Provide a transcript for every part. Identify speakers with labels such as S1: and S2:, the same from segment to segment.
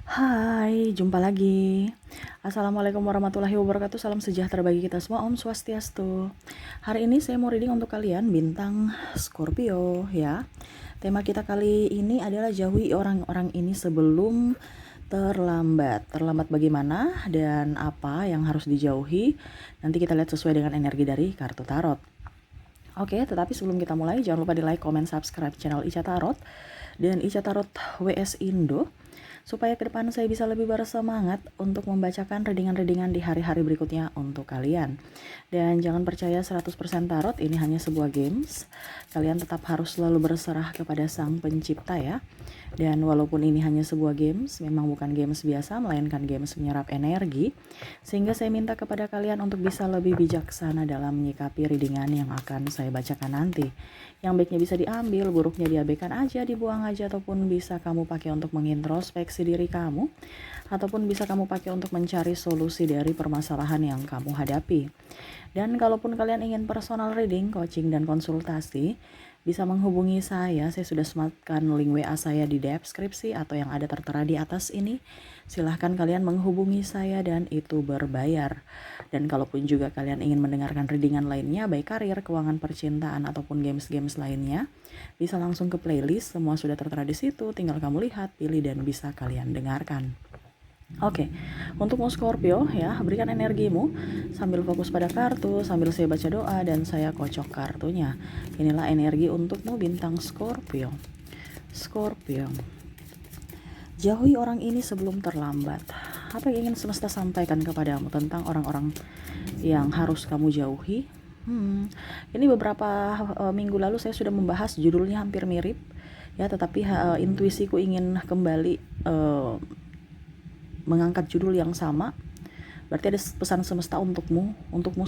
S1: Hai, jumpa lagi. Assalamualaikum warahmatullahi wabarakatuh. Salam sejahtera bagi kita semua. Om Swastiastu. Hari ini saya mau reading untuk kalian bintang Scorpio ya. Tema kita kali ini adalah jauhi orang-orang ini sebelum terlambat. Terlambat bagaimana dan apa yang harus dijauhi? Nanti kita lihat sesuai dengan energi dari kartu tarot. Oke, tetapi sebelum kita mulai jangan lupa di like, comment, subscribe channel Ica Tarot dan Ica Tarot WS Indo supaya ke depan saya bisa lebih bersemangat untuk membacakan readingan-readingan di hari-hari berikutnya untuk kalian. Dan jangan percaya 100% tarot, ini hanya sebuah games. Kalian tetap harus selalu berserah kepada Sang Pencipta ya. Dan walaupun ini hanya sebuah games, memang bukan games biasa, melainkan games menyerap energi. Sehingga saya minta kepada kalian untuk bisa lebih bijaksana dalam menyikapi readingan yang akan saya bacakan nanti. Yang baiknya bisa diambil, buruknya diabaikan aja, dibuang aja, ataupun bisa kamu pakai untuk mengintrospeksi diri kamu, ataupun bisa kamu pakai untuk mencari solusi dari permasalahan yang kamu hadapi. Dan kalaupun kalian ingin personal reading, coaching, dan konsultasi, bisa menghubungi saya sudah sematkan link WA saya di deskripsi atau yang ada tertera di atas ini. Silahkan kalian menghubungi saya dan itu berbayar. Dan kalaupun juga kalian ingin mendengarkan readingan lainnya, baik karir, keuangan, percintaan, ataupun games-games lainnya, bisa langsung ke playlist, semua sudah tertera di situ, tinggal kamu lihat, pilih, dan bisa kalian dengarkan. Oke, untuk Scorpio ya, berikan energimu sambil fokus pada kartu, sambil saya baca doa dan saya kocok kartunya. Inilah energi untukmu bintang Scorpio. Scorpio. Jauhi orang ini sebelum terlambat. Apa yang ingin semesta sampaikan kepadamu tentang orang-orang yang harus kamu jauhi? Ini beberapa minggu lalu saya sudah membahas, judulnya hampir mirip ya, tetapi intuisiku ingin kembali mengangkat judul yang sama. Berarti ada pesan semesta untukmu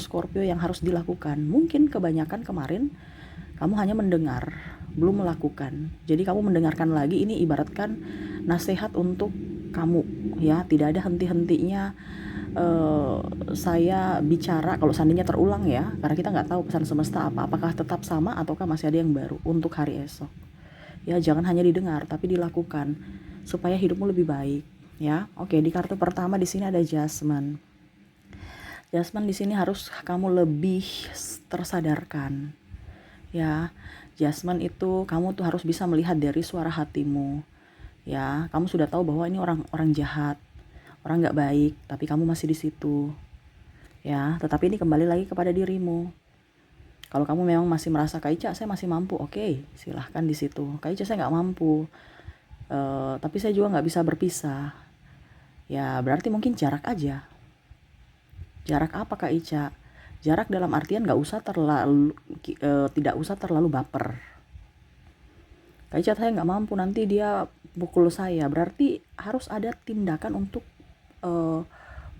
S1: Scorpio yang harus dilakukan. Mungkin kebanyakan kemarin kamu hanya mendengar, belum melakukan. Jadi kamu mendengarkan lagi, ini ibaratkan nasihat untuk kamu ya, tidak ada henti-hentinya saya bicara kalau seandainya terulang ya, karena kita nggak tahu pesan semesta apa, apakah tetap sama ataukah masih ada yang baru untuk hari esok. Ya, jangan hanya didengar tapi dilakukan supaya hidupmu lebih baik ya. Oke, di kartu pertama di sini ada Jasmine. Jasmine di sini harus kamu lebih tersadarkan. Ya, Jasmine itu kamu tuh harus bisa melihat dari suara hatimu. Ya, kamu sudah tahu bahwa ini orang jahat, orang nggak baik, tapi kamu masih di situ. Ya, tetapi ini kembali lagi kepada dirimu. Kalau kamu memang masih merasa Kak Ica saya masih mampu, oke, silahkan di situ. Kak Ica saya nggak mampu, tapi saya juga nggak bisa berpisah. Ya, berarti mungkin jarak aja. Jarak apa Kak Ica? Jarak dalam artian tidak usah terlalu baper. Kak Ica saya nggak mampu, nanti dia pukul saya. Berarti harus ada tindakan untuk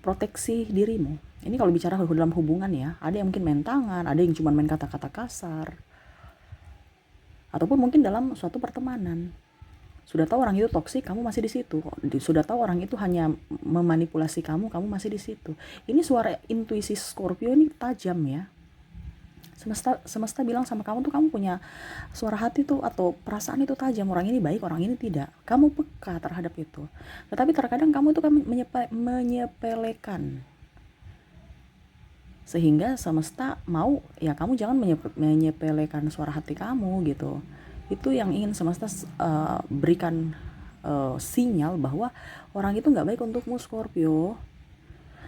S1: proteksi dirimu. Ini kalau bicara dalam hubungan ya, ada yang mungkin main tangan, ada yang cuma main kata-kata kasar, ataupun mungkin dalam suatu pertemanan. Sudah tahu orang itu toksik, kamu masih di situ. Sudah tahu orang itu hanya memanipulasi kamu, kamu masih di situ. Ini suara intuisi Scorpio ini tajam ya. Semesta bilang sama kamu tuh, kamu punya suara hati tuh atau perasaan itu tajam. Orang ini baik, orang ini tidak. Kamu peka terhadap itu. Tetapi terkadang kamu tuh kan menyepelekan. Sehingga semesta mau ya kamu jangan menyepelekan suara hati kamu gitu. Itu yang ingin semesta berikan sinyal bahwa orang itu nggak baik untukmu Scorpio.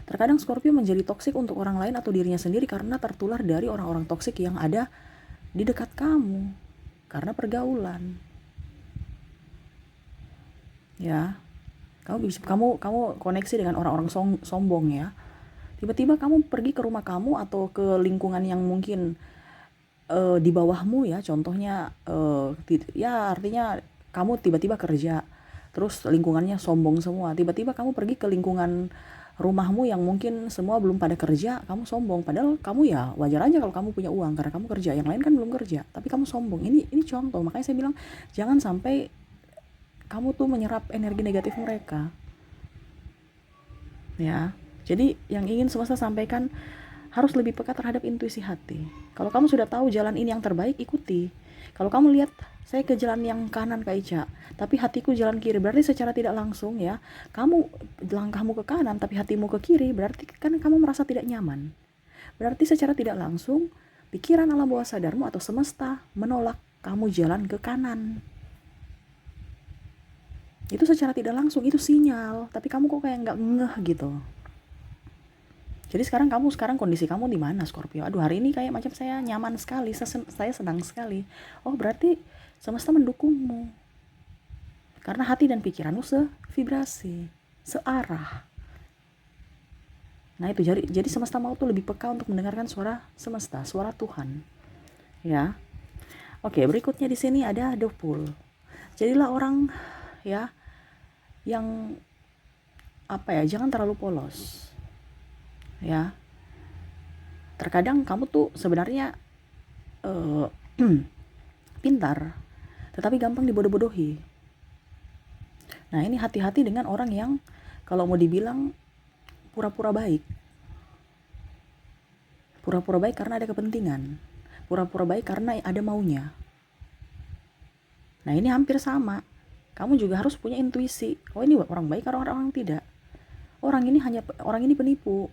S1: Terkadang Scorpio menjadi toksik untuk orang lain atau dirinya sendiri karena tertular dari orang-orang toksik yang ada di dekat kamu karena pergaulan. Ya, kamu koneksi dengan orang-orang sombong ya. Tiba-tiba kamu pergi ke rumah kamu atau ke lingkungan yang mungkin di bawahmu ya, contohnya ya artinya kamu tiba-tiba kerja terus lingkungannya sombong semua, tiba-tiba kamu pergi ke lingkungan rumahmu yang mungkin semua belum pada kerja, kamu sombong, padahal kamu ya wajar aja kalau kamu punya uang karena kamu kerja, yang lain kan belum kerja tapi kamu sombong. Ini contoh, makanya saya bilang jangan sampai kamu tuh menyerap energi negatif mereka ya. Jadi yang ingin semesta sampaikan, harus lebih peka terhadap intuisi hati. Kalau kamu sudah tahu jalan ini yang terbaik, ikuti. Kalau kamu lihat saya ke jalan yang kanan Kak Ica, tapi hatiku jalan kiri. Berarti secara tidak langsung ya, kamu langkahmu ke kanan tapi hatimu ke kiri, berarti kan kamu merasa tidak nyaman. Berarti secara tidak langsung, pikiran alam bawah sadarmu atau semesta menolak kamu jalan ke kanan. Itu secara tidak langsung, itu sinyal, tapi kamu kok kayak nggak ngeh gitu. Jadi sekarang kondisi kamu di mana Scorpio? Aduh, hari ini kayak macam saya nyaman sekali, saya senang sekali. Oh, berarti semesta mendukungmu. Karena hati dan pikiranmu sevibrasi, searah. Nah, itu jadi semesta mau tuh lebih peka untuk mendengarkan suara semesta, suara Tuhan. Ya. Oke, berikutnya di sini ada The Fool. Jadilah orang ya yang jangan terlalu polos. Ya. Terkadang kamu tuh sebenarnya pintar, tetapi gampang dibodoh-bodohi. Nah, ini hati-hati dengan orang yang kalau mau dibilang pura-pura baik. Pura-pura baik karena ada kepentingan. Pura-pura baik karena ada maunya. Nah, ini hampir sama. Kamu juga harus punya intuisi. Oh, ini orang baik atau orang tidak. Orang ini penipu.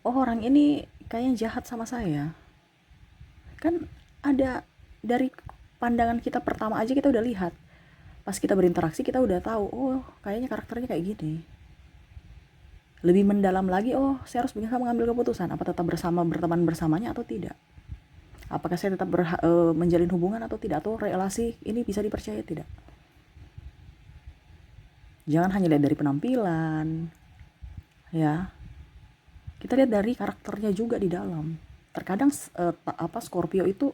S1: Oh, orang ini kayaknya jahat sama saya. Kan ada dari pandangan kita pertama aja kita udah lihat. Pas kita berinteraksi kita udah tahu, oh kayaknya karakternya kayak gini. Lebih mendalam lagi, oh saya harus bisa mengambil keputusan. Apa tetap berteman bersamanya atau tidak. Apakah saya tetap menjalin hubungan atau tidak. Atau relasi ini bisa dipercaya tidak. Jangan hanya lihat dari penampilan. Ya. Kita lihat dari karakternya juga di dalam. Terkadang Scorpio itu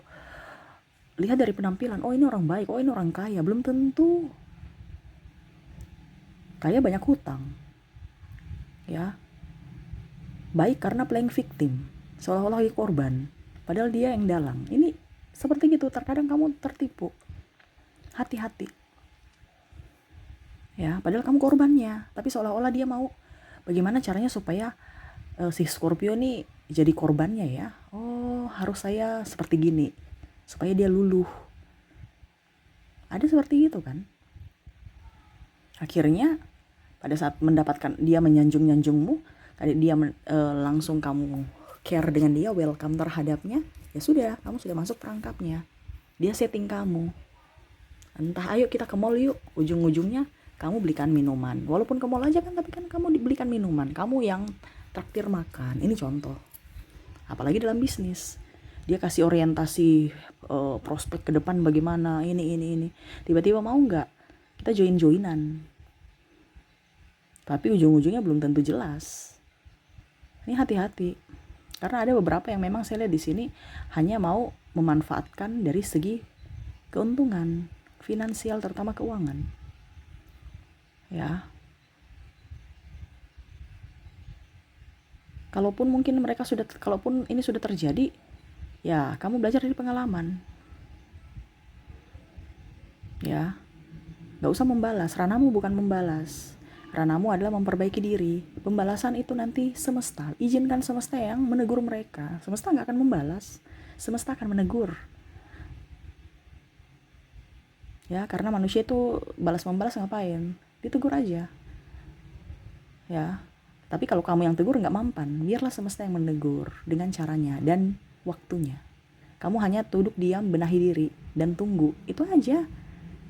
S1: lihat dari penampilan. Oh, ini orang baik, oh ini orang kaya. Belum tentu. Kaya banyak hutang. Ya. Baik karena playing victim. Seolah-olah lagi korban. Padahal dia yang dalang. Ini seperti gitu. Terkadang kamu tertipu. Hati-hati. Ya, padahal kamu korbannya. Tapi seolah-olah dia mau. Bagaimana caranya supaya si Scorpio nih jadi korbannya ya. Oh, harus saya seperti gini supaya dia luluh. Ada seperti itu kan. Akhirnya pada saat mendapatkan dia menyanjung-nyanjungmu, dia langsung kamu care dengan dia, welcome terhadapnya, ya sudah, kamu sudah masuk perangkapnya. Dia setting kamu. Entah ayo kita ke mall yuk, ujung-ujungnya kamu belikan minuman. Walaupun ke mall aja kan, tapi kan kamu dibelikan minuman. Kamu yang traktir makan. Ini contoh. Apalagi dalam bisnis. Dia kasih orientasi prospek ke depan bagaimana, ini. Tiba-tiba mau nggak? Kita join-joinan. Tapi ujung-ujungnya belum tentu jelas. Ini hati-hati. Karena ada beberapa yang memang saya lihat di sini hanya mau memanfaatkan dari segi keuntungan finansial, terutama keuangan. Ya. Kalaupun ini sudah terjadi, ya kamu belajar dari pengalaman. Ya. Gak usah membalas, ranamu bukan membalas. Ranamu adalah memperbaiki diri. Pembalasan itu nanti semesta. Izinkan semesta yang menegur mereka. Semesta gak akan membalas. Semesta akan menegur. Ya, karena manusia itu balas-membalas ngapain? Ditegur aja. Ya. Tapi kalau kamu yang tegur gak mempan, biarlah semesta yang menegur dengan caranya dan waktunya. Kamu hanya duduk diam, benahi diri, dan tunggu. Itu aja.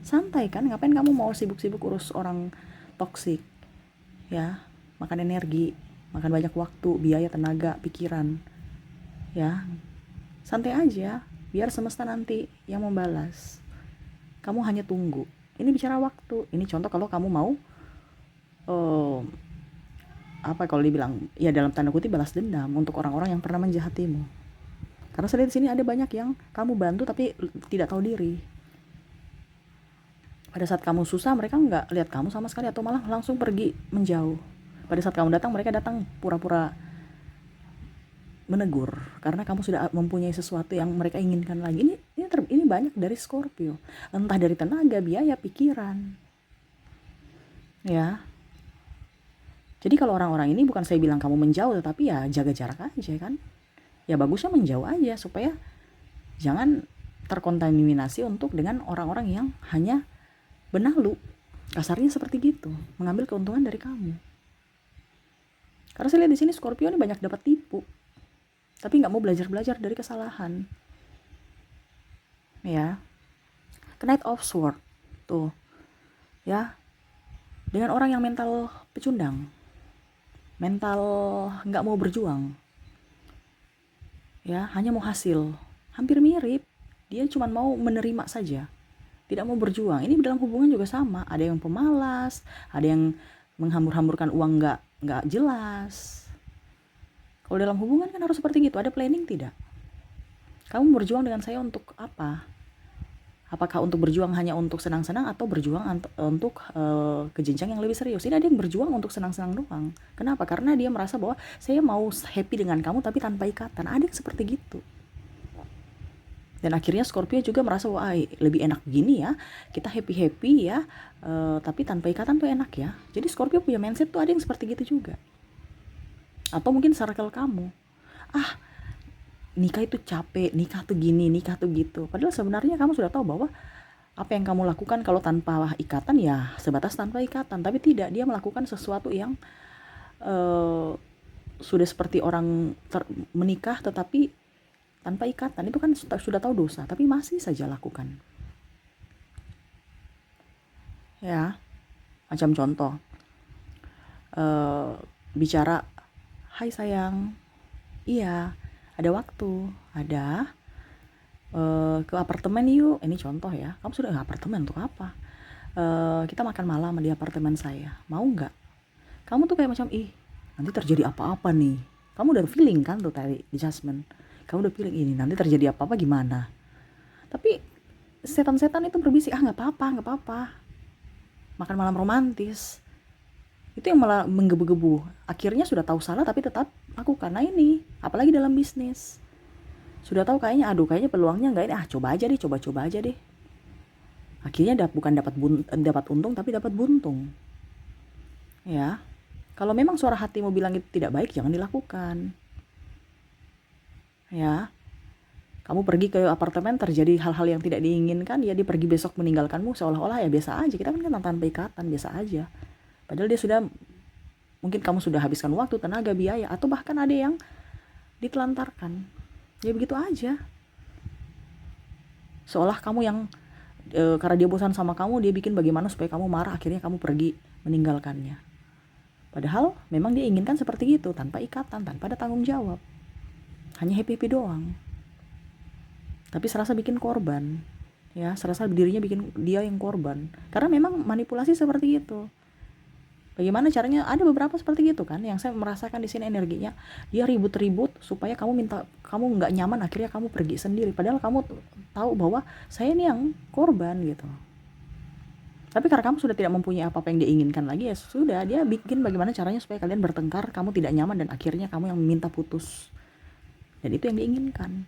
S1: Santai kan, ngapain kamu mau sibuk-sibuk urus orang toksik. Ya, makan energi, makan banyak waktu, biaya, tenaga, pikiran. Ya, santai aja, biar semesta nanti yang membalas. Kamu hanya tunggu. Ini bicara waktu. Ini contoh kalau kamu mau kalau dibilang ya dalam tanda kutip balas dendam untuk orang-orang yang pernah menjahatimu. Karena saya lihat di sini ada banyak yang kamu bantu tapi tidak tahu diri. Pada saat kamu susah mereka nggak lihat kamu sama sekali atau malah langsung pergi menjauh. Pada saat kamu datang mereka datang pura-pura menegur karena kamu sudah mempunyai sesuatu yang mereka inginkan lagi. Ini banyak dari Scorpio. Entah dari tenaga, biaya, pikiran. Ya. Jadi kalau orang-orang ini bukan saya bilang kamu menjauh, tetapi ya jaga jarak aja kan. Ya bagusnya menjauh aja supaya jangan terkontaminasi untuk dengan orang-orang yang hanya benalu. Kasarnya seperti gitu, mengambil keuntungan dari kamu. Karena saya lihat di sini Scorpio ini banyak dapat tipu, tapi nggak mau belajar dari kesalahan. Ya, Knight of Sword tuh, ya, dengan orang yang mental pecundang, mental nggak mau berjuang, ya, hanya mau hasil. Hampir mirip, dia cuma mau menerima saja, tidak mau berjuang. Ini dalam hubungan juga sama, ada yang pemalas, ada yang menghambur-hamburkan uang nggak jelas. Kalau dalam hubungan kan harus seperti gitu, ada planning tidak? Kamu berjuang dengan saya untuk apa? Apakah untuk berjuang hanya untuk senang-senang atau berjuang untuk ke jenjang yang lebih serius? Ini ada yang berjuang untuk senang-senang doang. Kenapa? Karena dia merasa bahwa saya mau happy dengan kamu tapi tanpa ikatan. Ada yang seperti gitu. Dan akhirnya Scorpio juga merasa wah lebih enak begini ya, kita happy ya, tapi tanpa ikatan tuh enak ya. Jadi Scorpio punya mindset tuh ada yang seperti gitu juga. Atau mungkin circle kamu, nikah itu capek, nikah tuh gini, nikah tuh gitu. Padahal sebenarnya kamu sudah tahu bahwa apa yang kamu lakukan kalau tanpa ikatan ya sebatas tanpa ikatan. Tapi tidak, dia melakukan sesuatu yang sudah seperti orang menikah tetapi tanpa ikatan. Itu kan sudah tahu dosa, tapi masih saja lakukan. Ya, macam contoh, bicara, hai sayang, iya, ada waktu, ada, ke apartemen yuk. Ini contoh ya, kamu sudah ke apartemen untuk apa? Kita makan malam di apartemen saya, mau nggak? Kamu tuh kayak macam, nanti terjadi apa-apa nih. Kamu udah feeling kan tuh tadi, adjustment. Kamu udah feeling ini, nanti terjadi apa-apa gimana? Tapi setan-setan itu berbisik, nggak apa-apa. Makan malam romantis. Itu yang malah menggebu-gebu. Akhirnya sudah tahu salah tapi tetap lakukan. Nah ini, apalagi dalam bisnis. Sudah tahu kayaknya, kayaknya peluangnya nggak ini, coba aja deh. Akhirnya bukan dapat untung tapi dapat buntung. Ya, kalau memang suara hatimu bilang itu tidak baik, jangan dilakukan. Ya, kamu pergi ke apartemen terjadi hal-hal yang tidak diinginkan, ya dia pergi besok meninggalkanmu seolah-olah ya biasa aja. Kita kan tanpa ikatan, biasa aja. Padahal dia sudah, mungkin kamu sudah habiskan waktu, tenaga, biaya, atau bahkan ada yang ditelantarkan. Ya begitu aja. Seolah kamu yang karena dia bosan sama kamu, dia bikin bagaimana supaya kamu marah, akhirnya kamu pergi meninggalkannya. Padahal memang dia inginkan seperti itu, tanpa ikatan, tanpa ada tanggung jawab. Hanya happy doang. Tapi serasa bikin korban. Ya, serasa dirinya bikin dia yang korban. Karena memang manipulasi seperti itu. Bagaimana caranya? Ada beberapa seperti gitu kan, yang saya merasakan di sini energinya. Dia ribut-ribut supaya kamu nggak nyaman, akhirnya kamu pergi sendiri. Padahal kamu tahu bahwa saya ini yang korban gitu. Tapi karena kamu sudah tidak mempunyai apa-apa yang dia inginkan lagi, ya sudah, dia bikin bagaimana caranya supaya kalian bertengkar, kamu tidak nyaman, dan akhirnya kamu yang minta putus. Dan itu yang diinginkan.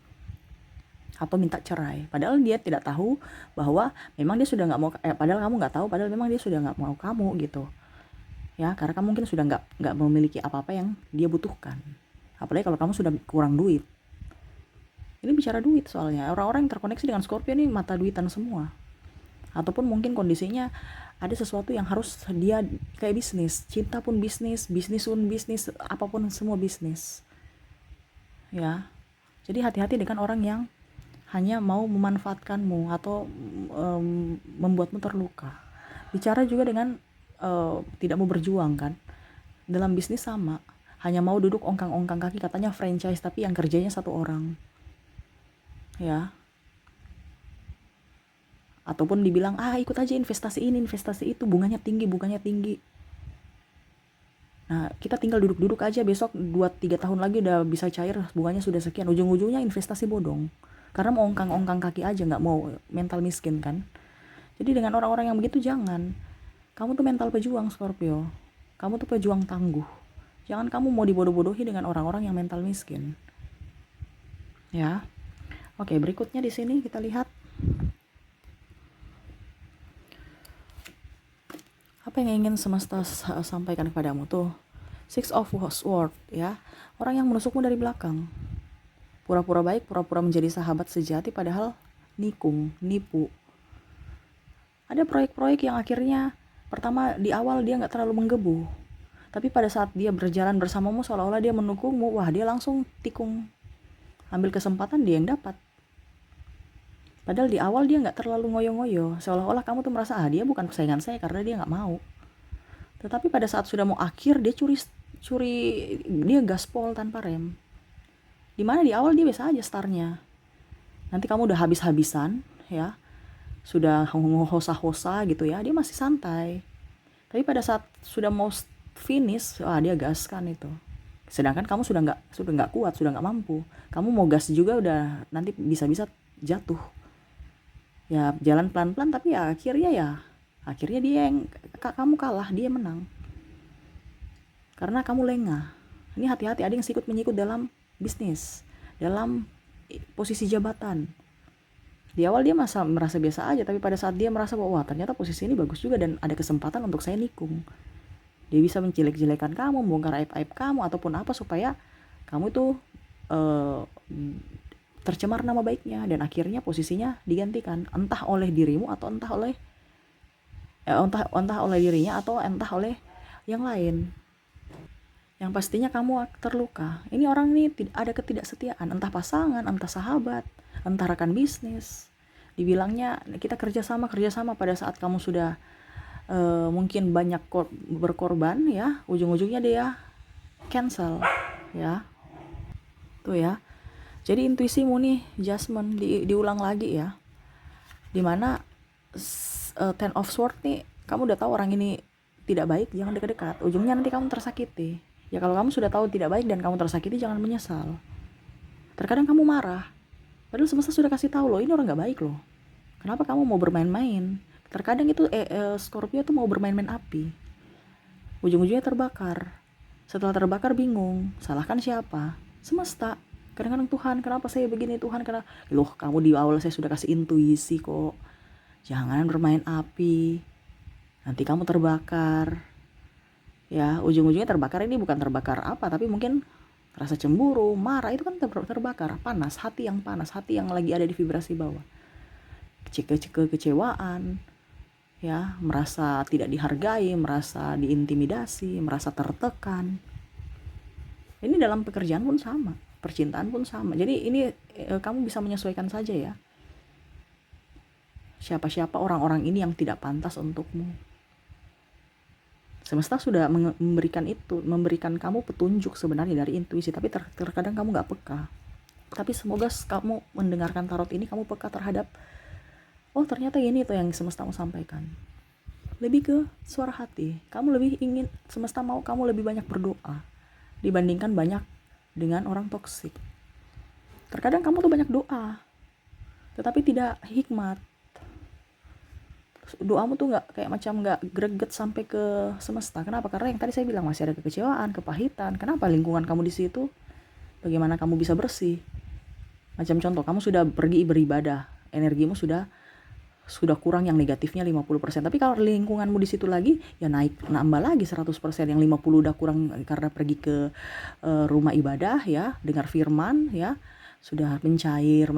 S1: Atau minta cerai. Padahal dia tidak tahu bahwa memang dia sudah nggak mau, padahal kamu nggak tahu, padahal memang dia sudah nggak mau kamu gitu. Ya, karena kamu mungkin sudah nggak memiliki apa-apa yang dia butuhkan. Apalagi kalau kamu sudah kurang duit. Ini bicara duit soalnya. Orang-orang yang terkoneksi dengan Scorpio ini mata duitan semua. Ataupun mungkin kondisinya ada sesuatu yang harus dia kayak bisnis. Cinta pun bisnis, bisnis pun bisnis, apapun semua bisnis. Ya. Jadi hati-hati dengan orang yang hanya mau memanfaatkanmu atau membuatmu terluka. Bicara juga dengan tidak mau berjuang kan. Dalam bisnis sama, hanya mau duduk ongkang-ongkang kaki, katanya franchise tapi yang kerjanya satu orang. Ya. Ataupun dibilang ikut aja investasi ini, investasi itu, bunganya tinggi. Nah, kita tinggal duduk-duduk aja, besok 2-3 tahun lagi udah bisa cair, bunganya sudah sekian. Ujung-ujungnya investasi bodong. Karena mau ongkang-ongkang kaki aja, nggak mau mental miskin kan. Jadi dengan orang-orang yang begitu jangan. Kamu tuh mental pejuang Scorpio. Kamu tuh pejuang tangguh. Jangan kamu mau dibodoh-bodohi dengan orang-orang yang mental miskin. Ya. Oke, berikutnya di sini kita lihat apa yang ingin semesta sampaikan kepadamu tuh. Six of Swords ya. Orang yang menusukmu dari belakang. Pura-pura baik, pura-pura menjadi sahabat sejati, padahal nikung, nipu. Ada proyek-proyek yang akhirnya pertama di awal dia nggak terlalu menggebu, tapi pada saat dia berjalan bersamamu seolah-olah dia mendukungmu, wah dia langsung tikung, ambil kesempatan dia yang dapat. Padahal di awal dia nggak terlalu ngoyo-ngoyo, seolah-olah kamu tuh merasa dia bukan saingan saya karena dia nggak mau. Tetapi pada saat sudah mau akhir dia curi dia gaspol tanpa rem. Dimana di awal dia biasa aja startnya. Nanti kamu udah habis-habisan ya, sudah hosa-hosa gitu ya, dia masih santai. Tapi pada saat sudah mau finish, wah dia gas kan itu. Sedangkan kamu sudah nggak kuat, sudah nggak mampu. Kamu mau gas juga udah nanti bisa-bisa jatuh. Ya jalan pelan-pelan tapi ya akhirnya dia yang kamu kalah, dia menang. Karena kamu lengah. Ini hati-hati, ada yang sikut menyikut dalam bisnis, dalam posisi jabatan. Di awal dia merasa biasa aja, tapi pada saat dia merasa bahwa wah ternyata posisi ini bagus juga dan ada kesempatan untuk saya nikung. Dia bisa menjelek-jelekan kamu, membongkar aib-aib kamu ataupun apa supaya kamu tuh tercemar nama baiknya dan akhirnya posisinya digantikan entah oleh dirimu atau entah oleh dirinya atau entah oleh yang lain. Yang pastinya kamu terluka. Ini orang ini ada ketidaksetiaan, entah pasangan, entah sahabat, entah rekan bisnis. Dibilangnya kita kerjasama pada saat kamu sudah mungkin banyak berkorban ya, ujung-ujungnya dia cancel ya. Tuh ya. Jadi intuisimu nih, Jasmine, diulang lagi ya. Dimana Ten of Swords nih, kamu udah tahu orang ini tidak baik, jangan dekat-dekat. Ujungnya nanti kamu tersakiti. Ya kalau kamu sudah tahu tidak baik dan kamu tersakiti, jangan menyesal. Terkadang kamu marah, padahal semesta sudah kasih tahu loh, ini orang gak baik loh. Kenapa kamu mau bermain-main? Terkadang itu Scorpio tuh mau bermain-main api. Ujung-ujungnya terbakar. Setelah terbakar bingung, salahkan siapa? Semesta. Kadang-kadang Tuhan, kenapa saya begini Tuhan? Karena loh kamu di awal saya sudah kasih intuisi kok. Jangan bermain api. Nanti kamu terbakar. Ya, ujung-ujungnya terbakar ini bukan terbakar apa, tapi mungkin rasa cemburu, marah itu kan terbakar, panas, hati yang lagi ada di vibrasi bawah. Kekecewaan, ya, merasa tidak dihargai, merasa diintimidasi, merasa tertekan. Ini dalam pekerjaan pun sama, percintaan pun sama. Jadi ini kamu bisa menyesuaikan saja ya. Siapa-siapa orang-orang ini yang tidak pantas untukmu. Semesta sudah memberikan kamu petunjuk sebenarnya dari intuisi, tapi terkadang kamu gak peka. Tapi semoga kamu mendengarkan tarot ini, kamu peka terhadap, oh ternyata ini tuh yang semesta mau sampaikan. Lebih ke suara hati, kamu lebih ingin, semesta mau kamu lebih banyak berdoa, dibandingkan banyak dengan orang toksik. Terkadang kamu tuh banyak doa, tetapi tidak hikmat. Doamu tuh nggak greget sampai ke semesta. Kenapa? Karena yang tadi saya bilang masih ada kekecewaan, kepahitan. Kenapa lingkungan kamu di situ? Bagaimana kamu bisa bersih? Macam contoh, kamu sudah pergi beribadah, energimu sudah kurang yang negatifnya 50%. Tapi kalau lingkunganmu di situ lagi, ya nambah lagi 100%. Yang 50 udah kurang karena pergi ke rumah ibadah ya, dengar firman ya, sudah mencair.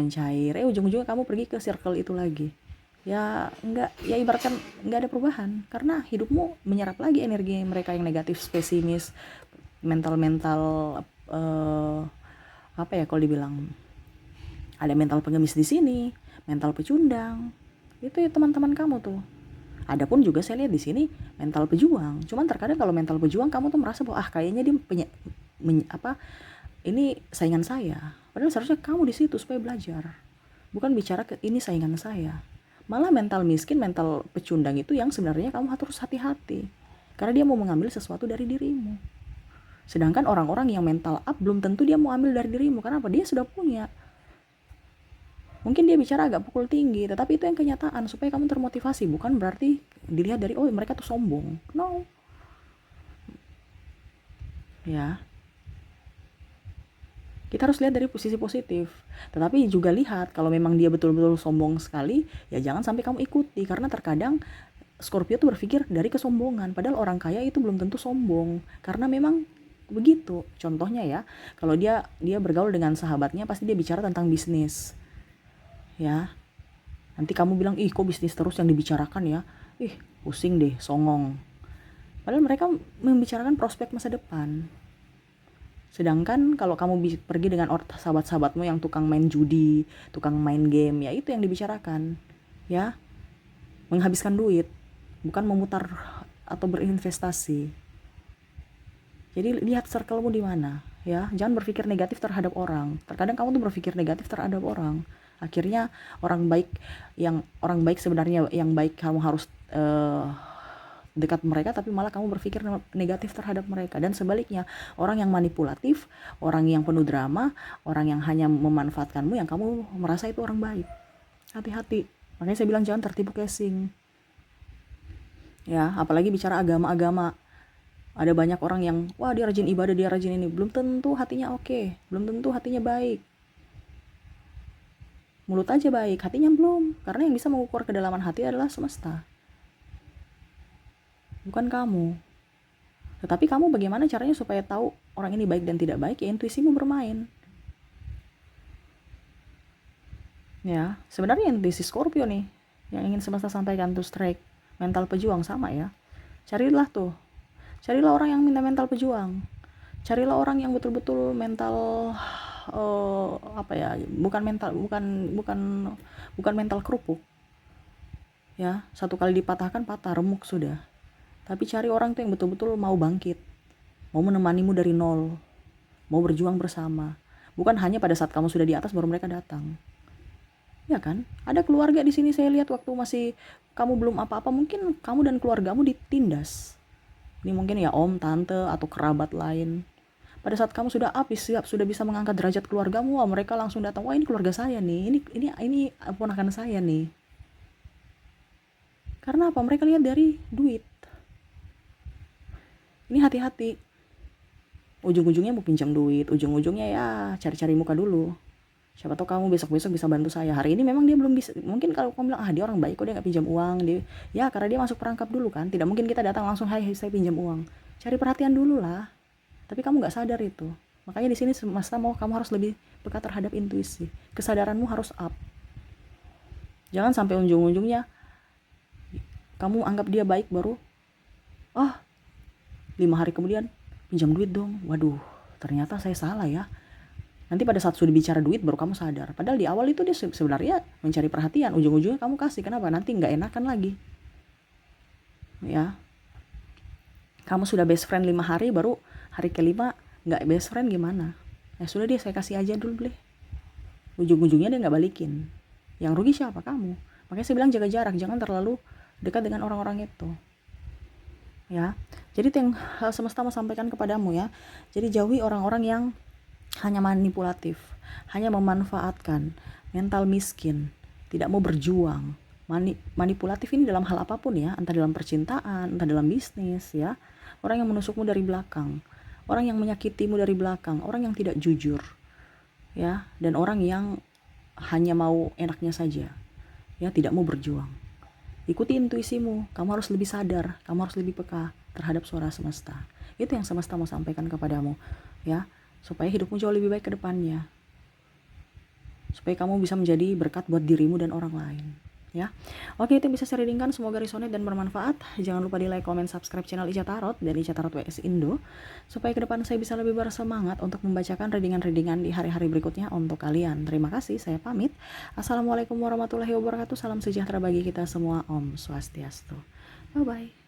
S1: Ujung-ujungnya kamu pergi ke circle itu lagi. Ya ibaratkan nggak ada perubahan karena hidupmu menyerap lagi energi mereka yang negatif, pesimis, mental apa ya kalau dibilang, ada mental pengemis di sini, mental pecundang, itu ya teman-teman kamu tuh. Adapun juga saya lihat di sini mental pejuang. Cuman terkadang kalau mental pejuang kamu tuh merasa bahwa kayaknya dia ini saingan saya. Padahal seharusnya kamu di situ supaya belajar. Bukan bicara ke ini saingan saya. Malah mental miskin, mental pecundang itu yang sebenarnya kamu harus hati-hati. Karena dia mau mengambil sesuatu dari dirimu. Sedangkan orang-orang yang mental up belum tentu dia mau ambil dari dirimu. Karena apa? Dia sudah punya. Mungkin dia bicara agak pukul tinggi, tetapi itu yang kenyataan. Supaya kamu termotivasi. Bukan berarti dilihat dari, oh mereka tuh sombong. No. Ya. Kita harus lihat dari posisi positif. Tetapi juga lihat, kalau memang dia betul-betul sombong sekali, ya jangan sampai kamu ikuti. Karena terkadang Scorpio tuh berpikir dari kesombongan. Padahal orang kaya itu belum tentu sombong. Karena memang begitu. Contohnya ya, kalau dia bergaul dengan sahabatnya, pasti dia bicara tentang bisnis. Ya, Nanti kamu bilang, ih kok bisnis terus yang dibicarakan ya, ih pusing deh, songong. Padahal mereka membicarakan prospek masa depan. Sedangkan kalau kamu pergi dengan sahabat-sahabatmu yang tukang main judi, tukang main game, ya itu yang dibicarakan. Ya, menghabiskan duit, bukan memutar atau berinvestasi. Jadi lihat circlemu di mana, ya. Jangan berpikir negatif terhadap orang. Terkadang kamu tuh berpikir negatif terhadap orang. Akhirnya orang baik sebenarnya yang baik kamu harus dekat mereka, tapi malah kamu berpikir negatif terhadap mereka. Dan sebaliknya, orang yang manipulatif, orang yang penuh drama, orang yang hanya memanfaatkanmu, yang kamu merasa itu orang baik. Hati-hati. Makanya saya bilang jangan tertipu casing. Ya, apalagi bicara agama-agama. Ada banyak orang yang, wah dia rajin ibadah, dia rajin ini. Belum tentu hatinya oke, belum tentu hatinya baik. Mulut aja baik, hatinya belum. Karena yang bisa mengukur kedalaman hati adalah semesta, bukan kamu. Tetapi kamu bagaimana caranya supaya tahu orang ini baik dan tidak baik? Ya intuisimu bermain. Ya, sebenarnya intuisi Scorpio nih yang ingin semesta sampaikan tuh strike mental pejuang sama ya. Carilah orang yang minta mental pejuang. Carilah orang yang betul-betul mental bukan mental kerupuk. Ya, satu kali dipatahkan patah, remuk sudah. Tapi cari orang tuh yang betul-betul mau bangkit, mau menemanimu dari nol, mau berjuang bersama. Bukan hanya pada saat kamu sudah di atas baru mereka datang. Ya kan? Ada keluarga di sini saya lihat waktu masih kamu belum apa-apa, mungkin kamu dan keluargamu ditindas. Ini mungkin ya om, tante, atau kerabat lain. Pada saat kamu sudah siap, sudah bisa mengangkat derajat keluargamu, wah mereka langsung datang, wah ini keluarga saya nih, ini ponakan saya nih. Karena apa? Mereka lihat dari duit. Ini hati-hati. Ujung-ujungnya mau pinjam duit, ujung-ujungnya ya cari-cari muka dulu. Siapa tahu kamu besok-besok bisa bantu saya. Hari ini memang dia belum bisa. Mungkin kalau kamu bilang, dia orang baik kok, dia nggak pinjam uang. Ya karena dia masuk perangkap dulu kan. Tidak mungkin kita datang langsung, hai saya pinjam uang. Cari perhatian dulu lah. Tapi kamu nggak sadar itu. Makanya di sini semesta mau kamu harus lebih peka terhadap intuisi. Kesadaranmu harus up. Jangan sampai ujung-ujungnya kamu anggap dia baik baru 5 hari kemudian pinjam duit dong. Waduh, ternyata saya salah ya. Nanti pada saat sudah bicara duit baru kamu sadar. Padahal di awal itu dia sebenarnya mencari perhatian. Ujung-ujungnya kamu kasih. Kenapa? Nanti nggak enakan lagi. Ya. Kamu sudah best friend 5 hari, baru hari kelima nggak best friend gimana? Ya sudah dia saya kasih aja dulu boleh. Ujung-ujungnya dia nggak balikin. Yang rugi siapa? Kamu. Makanya saya bilang jaga jarak. Jangan terlalu dekat dengan orang-orang itu. Ya. Jadi yang semesta mau sampaikan kepadamu ya. Jadi jauhi orang-orang yang hanya manipulatif, hanya memanfaatkan, mental miskin, tidak mau berjuang. Manipulatif ini dalam hal apapun ya, entah dalam percintaan, entah dalam bisnis ya. Orang yang menusukmu dari belakang, orang yang menyakitimu dari belakang, orang yang tidak jujur ya, dan orang yang hanya mau enaknya saja ya, tidak mau berjuang. Ikuti intuisimu, kamu harus lebih sadar, kamu harus lebih peka terhadap suara semesta. Itu yang semesta mau sampaikan kepadamu ya, supaya hidupmu jauh lebih baik ke depannya, supaya kamu bisa menjadi berkat buat dirimu dan orang lain ya. Oke, itu yang bisa saya readingkan, semoga resonate dan bermanfaat. Jangan lupa di like, comment, subscribe channel Ica Tarot dan Ica Tarot WS Indo, supaya ke depan saya bisa lebih bersemangat untuk membacakan readingan-readingan di hari-hari berikutnya untuk kalian. Terima kasih, saya pamit. Assalamualaikum warahmatullahi wabarakatuh. Salam sejahtera bagi kita semua. Om Swastiastu. Bye bye.